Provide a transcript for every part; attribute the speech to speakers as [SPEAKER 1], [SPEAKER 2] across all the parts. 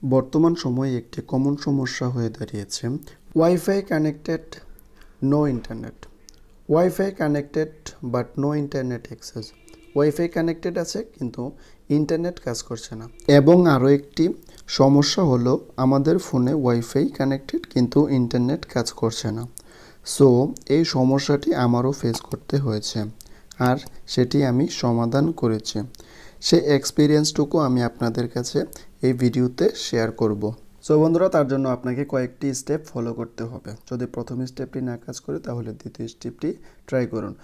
[SPEAKER 1] বর্তমান সময়ে একটি কমন সমস্যা হয়ে দাঁড়িয়েছে wifi connected no internet. Wifi connected but no internet access. Wifi connected আছে কিন্তু ইন্টারনেট কাজ করছে না। এবং আরও একটি সমস্যা হলো আমাদের ফোনে ওয়াইফাই কানেক্টেড কিন্তু ইন্টারনেট কাজ করছে না। সো এই সমস্যাটি আমারও ফেস করতে হয়েছে আর সেটি আমি সমাধান করেছি। সেই এক্সপিরিয়েন্সটুকু আমি আপনাদের কাছে এই ভিডিওতে শেয়ার করব। সো বন্ধুরা, তার জন্য আপনাকে কয়েকটি স্টেপ ফলো করতে হবে। যদি প্রথম স্টেপটি না কাজ করে তাহলে দ্বিতীয় স্টেপটি ট্রাই করুন।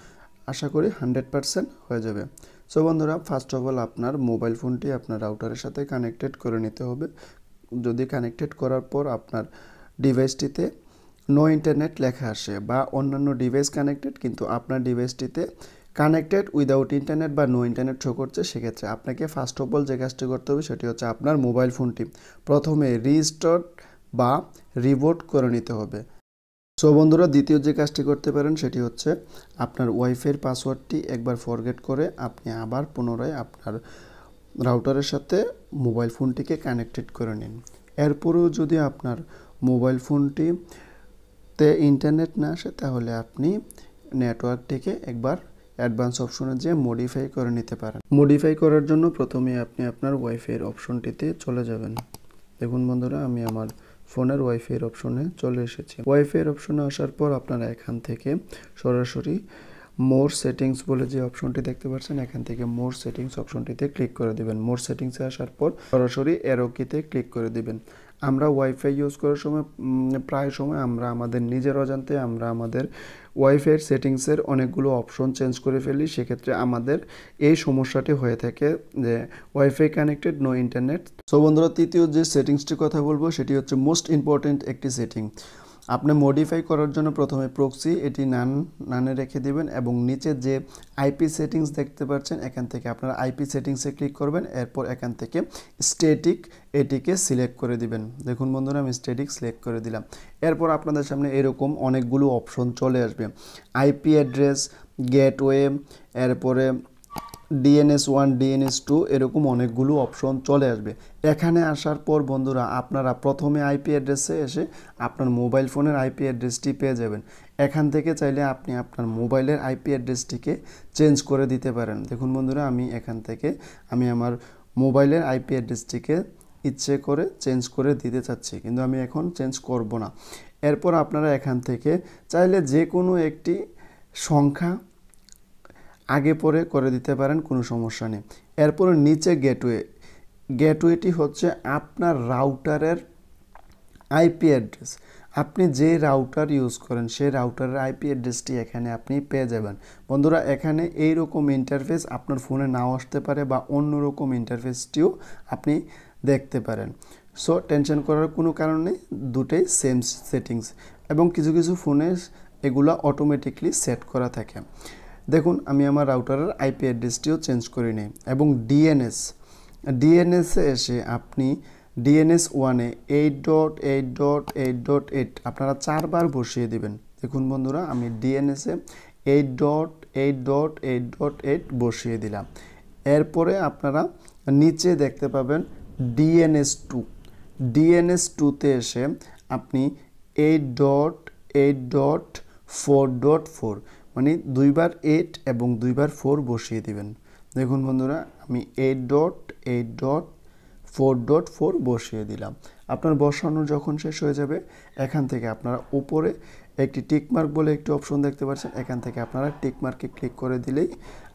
[SPEAKER 1] আশা করি 100% হয়ে যাবে। সো বন্ধুরা, ফার্স্ট অফ অল আপনার মোবাইল ফোনটি আপনার রাউটারের সাথে কানেক্টেড করে নিতে হবে। যদি কানেক্টেড করার পর আপনার ডিভাইসটিতে নো ইন্টারনেট লেখা আসে বা অন্যান্য ডিভাইস কানেক্টেড কিন্তু আপনার ডিভাইসটিতে কানেক্টেড উইদাউট ইন্টারনেট বা নো ইন্টারনেট শো করছে, সেক্ষেত্রে আপনাকে ফার্স্ট অফ অল যে কাজটি করতে হবে সেটি হচ্ছে আপনার মোবাইল ফোনটি প্রথমে রিস্টার্ট বা রিবোট করে নিতে হবে। সো বন্ধুরা, দ্বিতীয় যে কাজটি করতে পারেন সেটি হচ্ছে আপনার ওয়াইফাইয়ের পাসওয়ার্ডটি একবার ফরগেট করে আপনি আবার পুনরায় আপনার রাউটারের সাথে মোবাইল ফোনটিকে কানেক্টেড করে নিন। এরপরেও যদি আপনার মোবাইল ফোনটিতে ইন্টারনেট না আসে তাহলে আপনি নেটওয়ার্কটিকে একবার অ্যাডভান্স অপশনে যে মডিফাই করে নিতে পারেন। মডিফাই করার জন্য প্রথমে আপনি আপনার ওয়াইফাইয়ের অপশনটিতে চলে যাবেন। দেখুন বন্ধুরা, আমি আমার ফোনের ওয়াইফাইয়ের অপশনে চলে এসেছি। ওয়াইফাইয়ের অপশনে আসার পর আপনারা এখান থেকে সরাসরি মোর সেটিংস বলে যে অপশনটি দেখতে পাচ্ছেন, এখান থেকে মোর সেটিংস অপশনটিতে ক্লিক করে দিবেন। মোর সেটিংসে আসার পর সরাসরি অ্যারো কিতে ক্লিক করে দিবেন। আমরা ওয়াইফাই ইউজ করার সময় প্রায় সময় আমরা আমাদের নিজের অজান্তে আমরা আমাদের ওয়াইফাইয়ের সেটিংসের অনেকগুলো অপশন চেঞ্জ করে ফেলি। সেক্ষেত্রে আমাদের এই সমস্যাটি হয়ে থাকে যে wifi connected no internet. So বন্ধুরা, তৃতীয় যে সেটিংসটির কথা বলবো সেটি হচ্ছে মোস্ট ইম্পর্ট্যান্ট একটি সেটিং। আপনি মডিফাই করার জন্য প্রথমে প্রক্সি এটি নানে রেখে দিবেন এবং নিচে যে আইপি সেটিংস দেখতে পাচ্ছেন এখান থেকে আপনারা আইপি সেটিংসে ক্লিক করবেন। এরপর এখান থেকে স্ট্যাটিক এটিকে সিলেক্ট করে দিবেন। দেখুন বন্ধুরা, আমি স্ট্যাটিক সিলেক্ট করে দিলাম। এরপর আপনাদের সামনে এরকম অনেকগুলো অপশন চলে আসবে। আইপি অ্যাড্রেস, গেটওয়ে, এরপরে DNS1, DNS2 এরকম অনেকগুলো অপশন চলে আসবে। এখানে আসার পর বন্ধুরা আপনারা প্রথমে আইপি অ্যাড্রেসে এসে আপনার মোবাইল ফোনের আইপি অ্যাড্রেসটি পেয়ে যাবেন। এখান থেকে চাইলে আপনি আপনার মোবাইলের আইপি অ্যাড্রেসটিকে চেঞ্জ করে দিতে পারেন। দেখুন বন্ধুরা, আমি এখান থেকে আমার মোবাইলের আইপি অ্যাড্রেসটিকে ইচ্ছে করে চেঞ্জ করে দিতে চাচ্ছি, কিন্তু আমি এখন চেঞ্জ করব না। এরপর আপনারা এখান থেকে চাইলে যে কোনো একটি সংখ্যা আগে পরে করে দিতে পারেন, কোনো সমস্যা নেই। এরপর নিচে গেটওয়েটি হচ্ছে আপনার রাউটারের আইপি অ্যাড্রেস। আপনি যে রাউটার ইউজ করেন সেই রাউটারের আইপি অ্যাড্রেসটি এখানে আপনি পেয়ে যাবেন। বন্ধুরা, এখানে এইরকম ইন্টারফেস আপনার ফোনে নাও আসতে পারে বা অন্যরকম ইন্টারফেসটিও আপনি দেখতে পারেন। সো টেনশন করার কোনো কারণ নেই, দুটোই সেম সেটিংস এবং কিছু কিছু ফোনে এগুলো অটোমেটিকলি সেট করা থাকে। দেখুন, আমি আমার রাউটারের আইপি অ্যাড্রেসটিও চেঞ্জ করে নিই এবং ডিএনএসে এসে আপনি DNS1-এ 8.8.8.8 আপনারা 4 বার বসিয়ে দিবেন। দেখুন বন্ধুরা, আমি DNS-এ 8.8.8.8 বসিয়ে দিলাম। এরপরে আপনারা নিচে দেখতে পাবেন DNS2-তে এসে আপনি 8.8.4.4 মানে 2 বার 8 এবং 2 বার 4 বসিয়ে দিবেন। দেখুন বন্ধুরা, আমি 8.8.4.4 বসিয়ে দিলাম। আপনার বসানো যখন শেষ হয়ে যাবে এখান থেকে আপনারা উপরে একটি টিকমার্ক বলে একটি অপশন দেখতে পাচ্ছেন, এখান থেকে আপনারা টিকমার্কে ক্লিক করে দিলেই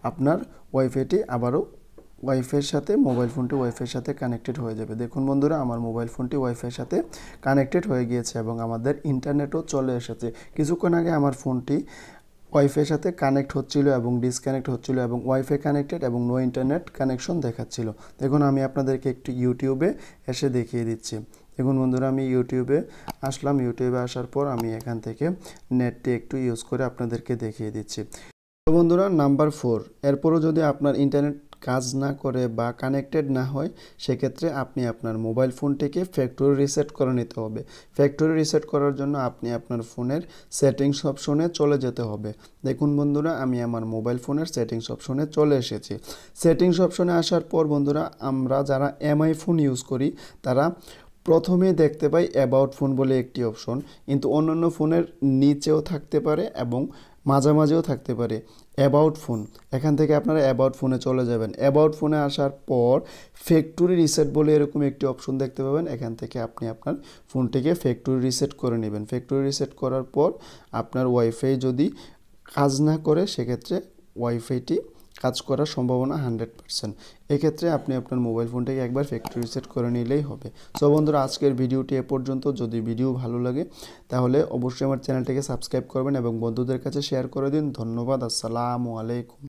[SPEAKER 1] আপনার ওয়াইফাইটি আবারও ওয়াইফাইয়ের সাথে মোবাইল ফোনটি ওয়াইফাইয়ের সাথে কানেক্টেড হয়ে যাবে। দেখুন বন্ধুরা, আমার মোবাইল ফোনটি ওয়াইফাইয়ের সাথে কানেক্টেড হয়ে গিয়েছে এবং আমাদের ইন্টারনেটও চলে এসেছে। কিছুক্ষণ আগে আমার ফোনটি ওয়াইফাইয়ের সাথে কানেক্ট হচ্ছিল এবং ডিসকানেক্ট হচ্ছিল এবং ওয়াইফাই কানেক্টেড এবং নো ইন্টারনেট কানেকশন দেখাচ্ছিল। দেখুন, আমি আপনাদেরকে একটু ইউটিউবে এসে দেখিয়ে দিচ্ছি। দেখুন বন্ধুরা, আমি ইউটিউবে আসলাম। ইউটিউবে আসার পর আমি এখান থেকে নেটটি একটু ইউজ করে আপনাদেরকে দেখিয়ে দিচ্ছি। তো বন্ধুরা, নাম্বার 4, এরপরও যদি আপনার ইন্টারনেট কাজ না করে বা কানেক্টেড না হয় সেক্ষেত্রে আপনি আপনার মোবাইল ফোনটিকে ফ্যাক্টরি রিসেট করে নিতে হবে। ফ্যাক্টরি রিসেট করার জন্য আপনি আপনার ফোনের সেটিংস অপশনে চলে যেতে হবে। দেখুন বন্ধুরা, আমি আমার মোবাইল ফোনের সেটিংস অপশনে চলে এসেছি। সেটিংস অপশনে আসার পর বন্ধুরা, আমরা যারা MI ফোন ইউজ করি তারা প্রথমে দেখতে পাই অ্যাবাউট ফোন বলে একটি অপশন, কিন্তু অন্যান্য ফোনের নিচেও থাকতে পারে এবং মাঝামাঝিও থাকতে পারে অ্যাবাউট ফোন। এখান থেকে আপনারা অ্যাবাউট ফোনে চলে যাবেন। অ্যাবাউট ফোনে আসার পর ফ্যাক্টরি রিসেট বলে এরকম একটি অপশন দেখতে পাবেন। এখান থেকে আপনি আপনার ফোনটিকে ফ্যাক্টরি রিসেট করে নেবেন। ফ্যাক্টরি রিসেট করার পর আপনার ওয়াইফাই যদি কাজ না করে সেক্ষেত্রে ওয়াইফাইটি কাজ করার সম্ভাবনা 100%। এক্ষেত্রে আপনি আপনার মোবাইল ফোনটাকে একবার ফ্যাক্টরি রিসেট করে নিলেই হবে। সো বন্ধুরা, আজকের ভিডিওটি এ পর্যন্ত। যদি ভিডিও ভালো লাগে তাহলে অবশ্যই আমার চ্যানেলটিকে সাবস্ক্রাইব করবেন এবং বন্ধুদের কাছে শেয়ার করে দিন। ধন্যবাদ। আসসালামু আলাইকুম।